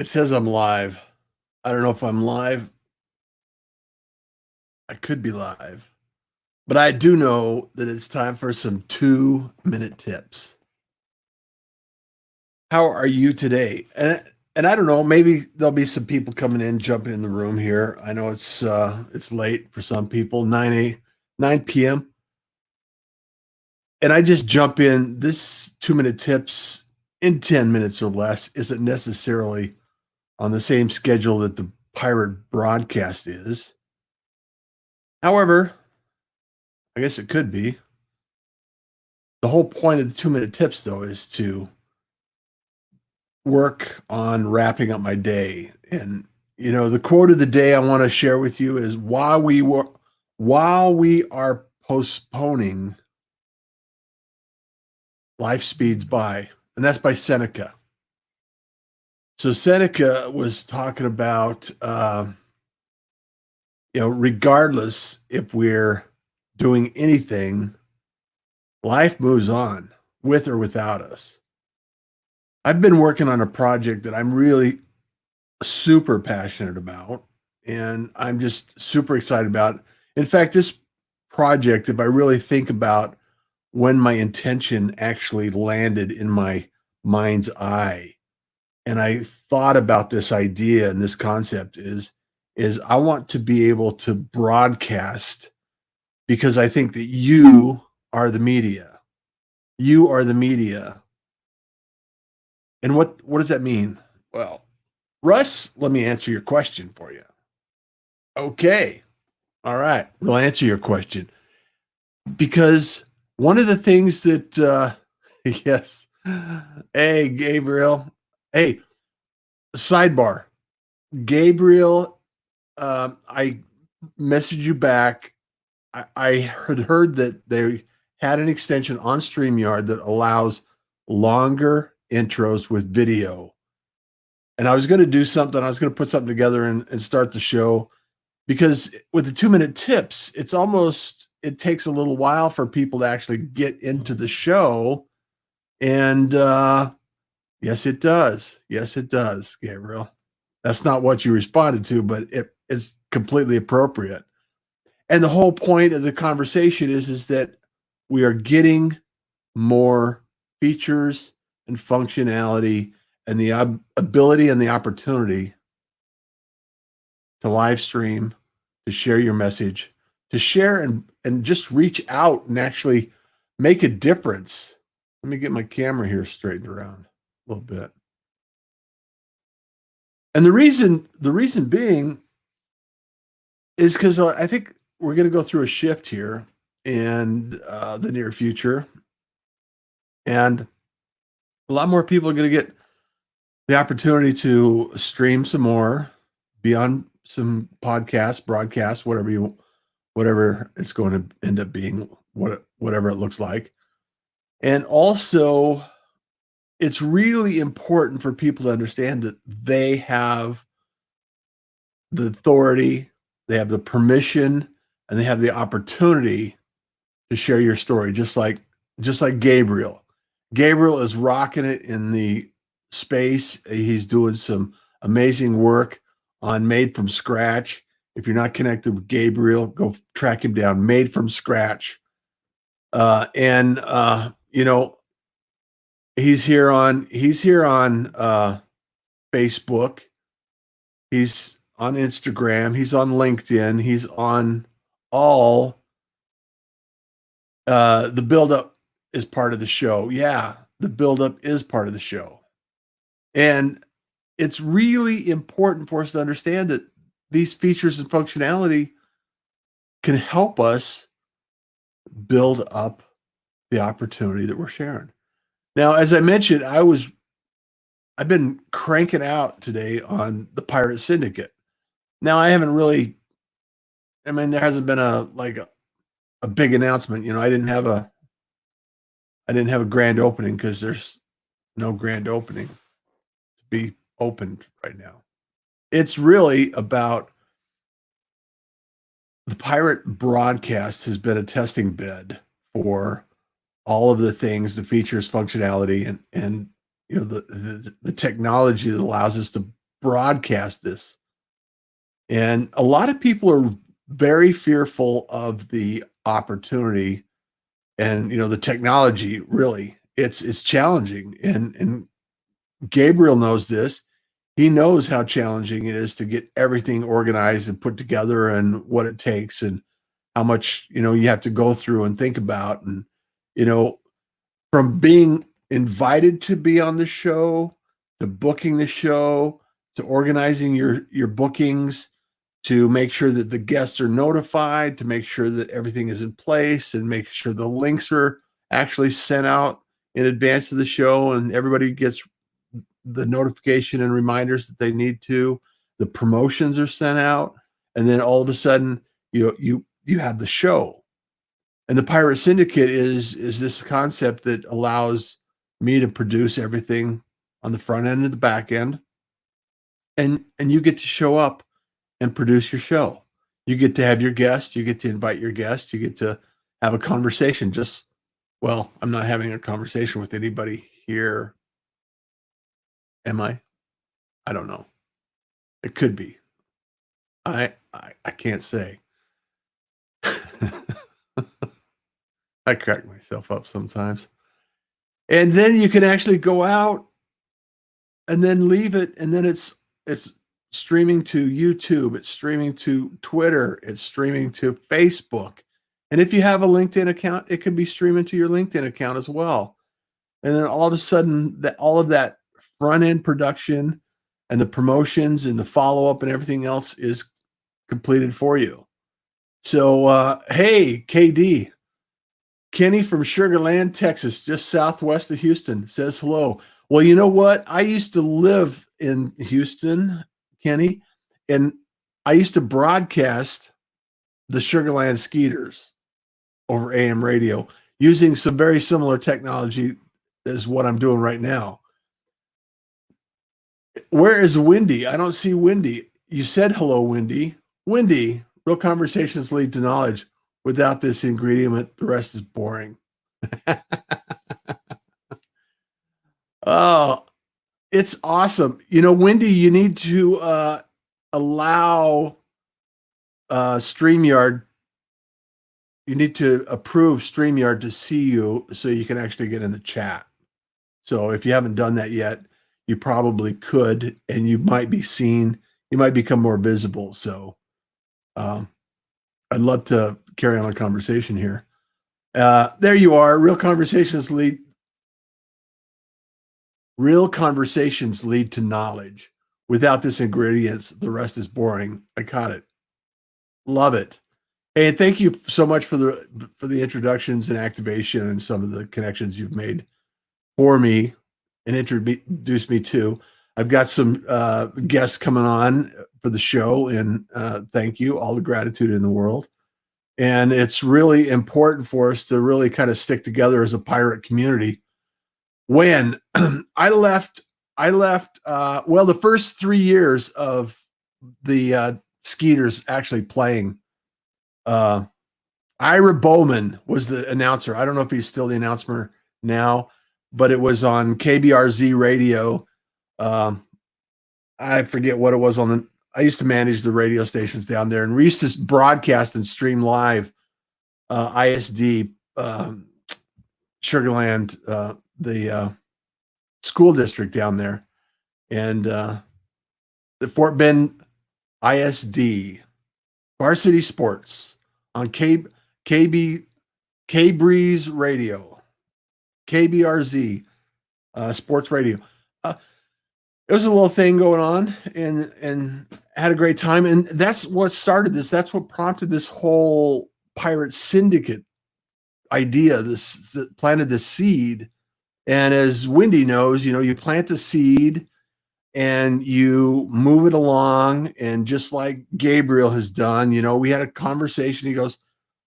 It says I'm live. I don't know if I'm live. I could be live, but I do know that it's time for some 2-minute tips. How are you today? And I don't know, maybe there'll be some people coming in, jumping in the room here. I know it's late for some people, 9 p.m. And I just jump in. This 2-minute tips in 10 minutes or less isn't necessarily on the same schedule that the pirate broadcast is. However, I guess it could be. The whole point of the 2-minute tips, though, is to work on wrapping up my day. And the quote of the day I want to share with you is while we are postponing, life speeds by. And that's by Seneca. So Seneca was talking about regardless if we're doing anything, life moves on with or without us. I've been working on a project that I'm really super passionate about, and I'm just super excited about. In fact, this project, if I really think about when my intention actually landed in my mind's eye, and I thought about this idea and this concept is I want to be able to broadcast because I think that you are the media. You are the media. And what does that mean? Well, Russ, let me answer your question for you. Okay. All right. We'll answer your question. Because one of the things that, yes. Hey, Gabriel. Hey, sidebar. Gabriel, I messaged you back. I had heard that they had an extension on StreamYard that allows longer intros with video. And I was going to do something. I was going to put something together and start the show because with the 2-minute tips, it takes a little while for people to actually get into the show. And yes, it does. Yes, it does, Gabriel. That's not what you responded to, but it's completely appropriate. And the whole point of the conversation is that we are getting more features and functionality and the ability and the opportunity to live stream, to share your message, to share and just reach out and actually make a difference. Let me get my camera here straightened around a little bit. And the reason being is because I think we're going to go through a shift here in the near future. And a lot more people are going to get the opportunity to stream some more, be on some podcasts, broadcasts, whatever it's going to end up being, whatever it looks like. And also, it's really important for people to understand that they have the authority, they have the permission, and they have the opportunity to share your story, just like Gabriel. Gabriel is rocking it in the space. He's doing some amazing work on Made from Scratch. If you're not connected with Gabriel, go track him down. Made from Scratch. And he's here on Facebook. He's on Instagram. He's on LinkedIn. He's on all. The buildup is part of the show. Yeah, the buildup is part of the show. And it's really important for us to understand that these features and functionality can help us build up the opportunity that we're sharing. Now, as I mentioned, I've been cranking out today on the Pirate Syndicate. Now, there hasn't been a big announcement. I didn't have a grand opening because there's no grand opening to be opened right now. It's really about the pirate broadcast has been a testing bed for all of the things, the features, functionality, and the technology that allows us to broadcast this. And a lot of people are very fearful of the opportunity and, the technology, really. It's challenging, and Gabriel knows this. He knows how challenging it is to get everything organized and put together and what it takes and how much, you have to go through and think about. And, you know, from being invited to be on the show, to booking the show, to organizing your bookings, to make sure that the guests are notified, to make sure that everything is in place and make sure the links are actually sent out in advance of the show and everybody gets the notification and reminders that they need to. The promotions are sent out, and then all of a sudden, you have the show. And the Pirate Syndicate is this concept that allows me to produce everything on the front end and the back end, and you get to show up and produce your show. You get to have your guests. You get to invite your guests. You get to have a conversation. Well, I'm not having a conversation with anybody here. Am I? I don't know. It could be. I can't say. I crack myself up sometimes. And then you can actually go out and then leave it, and then it's streaming to YouTube, it's streaming to Twitter, it's streaming to Facebook. And if you have a LinkedIn account, it can be streaming to your LinkedIn account as well. And then all of a sudden, all of that front end production and the promotions and the follow up and everything else is completed for you. So, hey, KD, Kenny from Sugar Land, Texas, just southwest of Houston, says hello. Well, you know what? I used to live in Houston, Kenny, and I used to broadcast the Sugar Land Skeeters over AM radio using some very similar technology as what I'm doing right now. Where is Wendy? I don't see Wendy. You said hello, Wendy. Wendy, real conversations lead to knowledge. Without this ingredient, the rest is boring. Oh, it's awesome. Wendy, you need to allow StreamYard. You need to approve StreamYard to see you so you can actually get in the chat. So if you haven't done that yet, you probably could, and you might be seen. You might become more visible. So I'd love to carry on a conversation here. There you are. Real conversations lead to knowledge. Without this ingredients, the rest is boring. I caught it. Love it. Hey, and thank you so much for the introductions and activation and some of the connections you've made for me and introduced me to. I've got some guests coming on for the show, and thank you. All the gratitude in the world. And it's really important for us to really kind of stick together as a pirate community. When I left, the first 3 years of the Skeeters actually playing, Ira Bowman was the announcer. I don't know if he's still the announcer now, but it was on KBRZ radio. I forget what it was I used to manage the radio stations down there, and we used to broadcast and stream live ISD, Sugarland, the school district down there, and the Fort Bend ISD, Varsity Sports on K-Breeze Radio, KBRZ, sports radio. It was a little thing going on, and had a great time. And that's what started this. That's what prompted this whole Pirate Syndicate idea. This planted the seed. And as Wendy knows, you plant the seed and you move it along. And just like Gabriel has done, we had a conversation. He goes,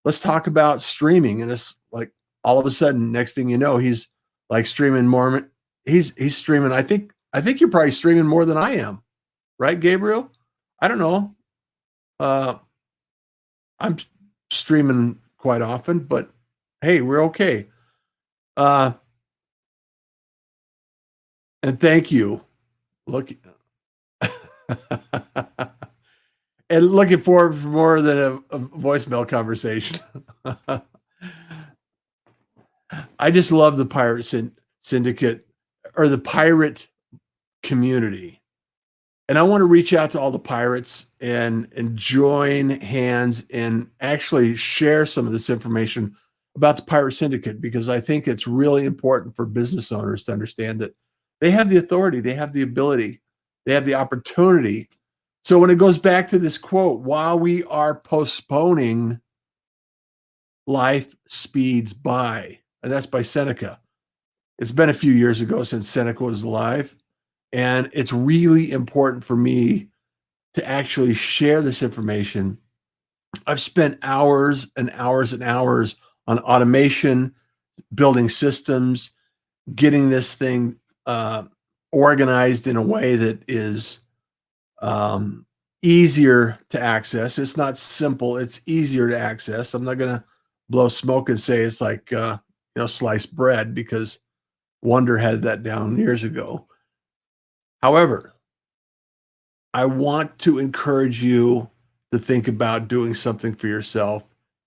let's talk about streaming. And it's like all of a sudden, next thing you know, he's like streaming more. He's streaming. I think you're probably streaming more than I am, right, Gabriel? I don't know. I'm streaming quite often, but hey, we're okay. And thank you. Look, And looking forward for more than a voicemail conversation. I just love the Syndicate or the pirate community. And I want to reach out to all the pirates and join hands and actually share some of this information about the Pirate Syndicate, because I think it's really important for business owners to understand that they have the authority, they have the ability, they have the opportunity. So when it goes back to this quote, while we are postponing, life speeds by. And that's by Seneca. It's been a few years ago since Seneca was alive. And it's really important for me to actually share this information. I've spent hours and hours and hours on automation, building systems, getting this thing organized in a way that is easier to access. It's not simple, it's easier to access. I'm not going to blow smoke and say it's like, sliced bread, because Wonder had that down years ago. However, I want to encourage you to think about doing something for yourself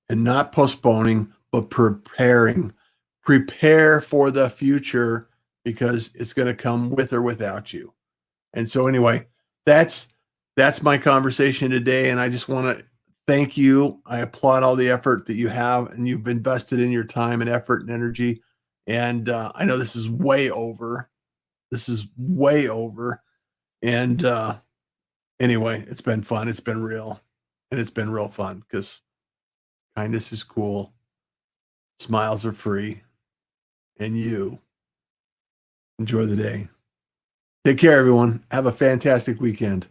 and not postponing, but preparing. Prepare for the future, because it's going to come with or without you. And so anyway, that's my conversation today. And I just want to thank you. I applaud all the effort that you have, and you've invested in your time and effort and energy. And I know this is way over. This is way over. And anyway, it's been fun. It's been real. And it's been real fun, because kindness is cool. Smiles are free. And you enjoy the day. Take care, everyone. Have a fantastic weekend.